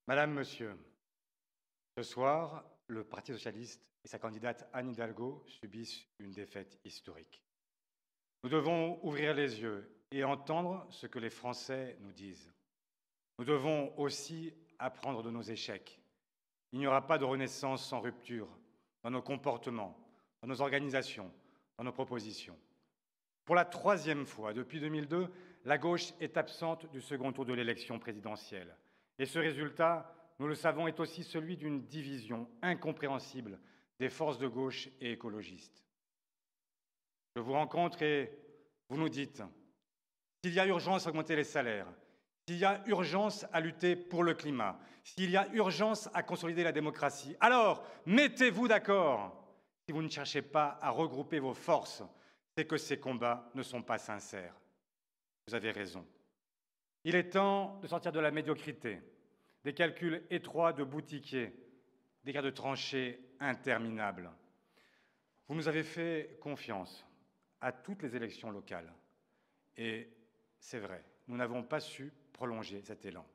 Madame, Monsieur, ce soir, le Parti socialiste et sa candidate Anne Hidalgo subissent une défaite historique. Nous devons ouvrir les yeux et entendre ce que les Français nous disent. Nous devons aussi apprendre de nos échecs. Il n'y aura pas de renaissance sans rupture dans nos comportements, dans nos organisations, dans nos propositions. Pour la troisième fois depuis 2002, la gauche est absente du second tour de l'élection présidentielle. Et ce résultat, nous le savons, est aussi celui d'une division incompréhensible des forces de gauche et écologistes. Je vous rencontre et vous nous dites s'il y a urgence à augmenter les salaires, s'il y a urgence à lutter pour le climat, s'il y a urgence à consolider la démocratie, alors mettez-vous d'accord. Si vous ne cherchez pas à regrouper vos forces, c'est que ces combats ne sont pas sincères. Vous avez raison. Il est temps de sortir de la médiocrité, des calculs étroits de boutiquiers, des guerres de tranchées interminables. Vous nous avez fait confiance à toutes les élections locales. Et c'est vrai, nous n'avons pas su prolonger cet élan.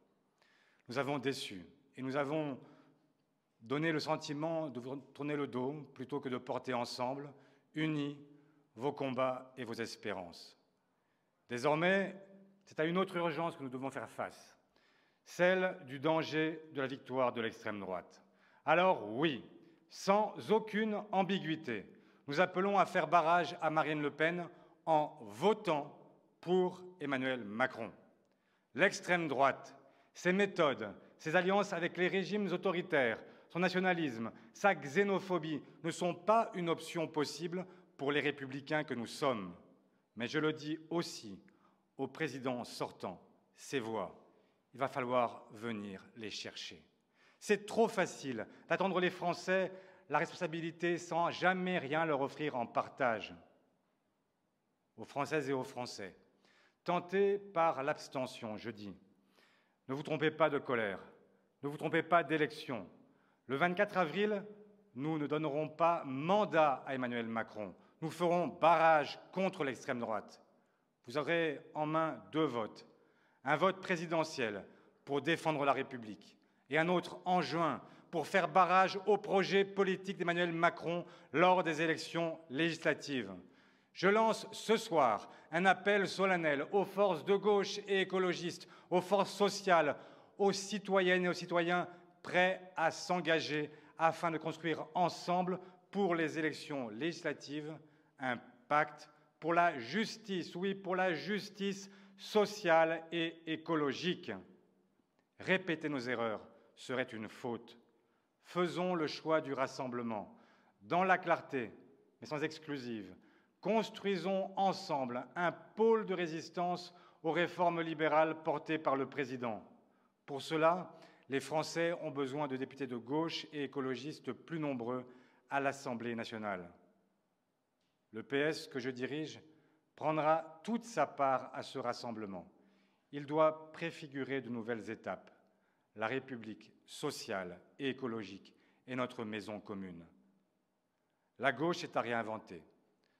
Nous avons déçu et nous avons donné le sentiment de vous tourner le dos plutôt que de porter ensemble, unis, vos combats et vos espérances. Désormais, c'est à une autre urgence que nous devons faire face, celle du danger de la victoire de l'extrême droite. Alors oui, sans aucune ambiguïté, nous appelons à faire barrage à Marine Le Pen en votant pour Emmanuel Macron. L'extrême droite, ses méthodes, ses alliances avec les régimes autoritaires, son nationalisme, sa xénophobie ne sont pas une option possible pour les républicains que nous sommes. Mais je le dis aussi au président sortant, ces voix, il va falloir venir les chercher. C'est trop facile d'attendre les Français la responsabilité sans jamais rien leur offrir en partage. Aux Françaises et aux Français, tentés par l'abstention, je dis, ne vous trompez pas de colère, ne vous trompez pas d'élection. Le 24 avril, nous ne donnerons pas mandat à Emmanuel Macron. Nous ferons barrage contre l'extrême droite. Vous aurez en main deux votes. Un vote présidentiel pour défendre la République et un autre en juin pour faire barrage au projet politique d'Emmanuel Macron lors des élections législatives. Je lance ce soir un appel solennel aux forces de gauche et écologistes, aux forces sociales, aux citoyennes et aux citoyens prêts à s'engager afin de construire ensemble pour les élections législatives un pacte pour la justice, oui, pour la justice sociale et écologique. Répéter nos erreurs serait une faute. Faisons le choix du rassemblement, dans la clarté, mais sans exclusive. Construisons ensemble un pôle de résistance aux réformes libérales portées par le président. Pour cela, les Français ont besoin de députés de gauche et écologistes plus nombreux à l'Assemblée nationale. Le PS que je dirige prendra toute sa part à ce rassemblement. Il doit préfigurer de nouvelles étapes. La République sociale et écologique est notre maison commune. La gauche est à réinventer.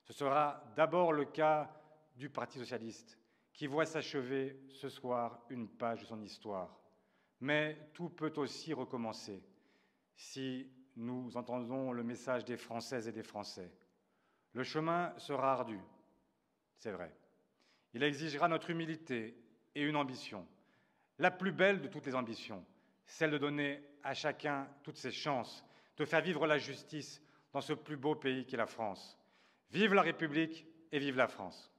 Ce sera d'abord le cas du Parti socialiste, qui voit s'achever ce soir une page de son histoire. Mais tout peut aussi recommencer si nous entendons le message des Françaises et des Français. Le chemin sera ardu, c'est vrai. Il exigera notre humilité et une ambition, la plus belle de toutes les ambitions, celle de donner à chacun toutes ses chances, de faire vivre la justice dans ce plus beau pays qu'est la France. Vive la République et vive la France!